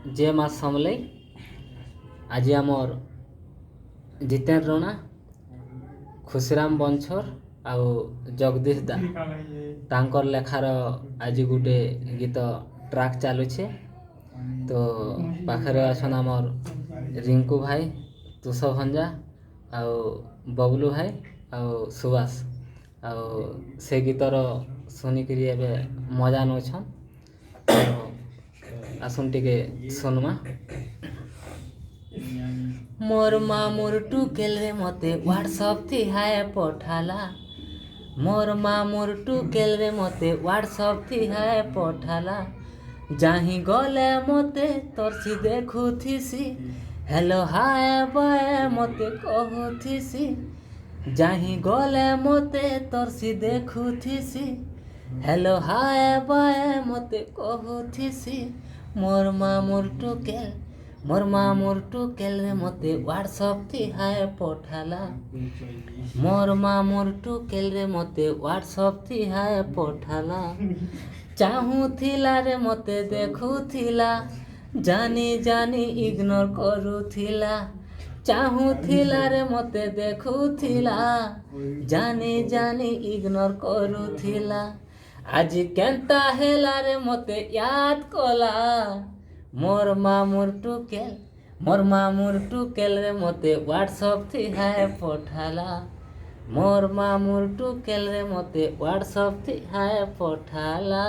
जय माँ समलई। आज आमर जितेन्द्र राणा, खुशीराम बंछर आउ जगदीश दा तांकर लेखार आज गोटे गीत ट्रैक चलुचे। तो पाखरे अछन आमर रिंकू भाई, तुष भंजा आउ बबलू भाई आउ सुभाष आउ से गीतर शुनिकी एबे मजा नौछन। आसुन टिके सुनमा। मोर मामुर टुकेल रे मते व्हाट्सएप थी हाय पठाला। मोर मामुर टुकेल रे मते व्हाट्सएप थी हाय पठाला। जाही गले मते तोरसी देखुथिसी, हेलो हाय बाय मते कहूथिसी। जाही गले मते तोरसी देखुथिसी, हेलो हाय बाय मते कहूथिसी। मोर मामुर टुकेल रे मते व्हाट्सएप थी हाय पठाला। मोर मामुर टुकेल रे मते व्हाट्सएप थी हाय पठाला। चाहूथिला रे मते देखुथिला, जानी जानी इग्नोर करूथिला। चाहूथिला रे मते देखुथिला, जानी जानी इग्नोर करूथिला। आज केंता हेला रे मते याद कला। मोर मामुर टुकेल रे मते व्हाट्सएप थी हाय पठाला। मोर मामुर टुकेल रे मते व्हाट्सएप थी हाय पठाला।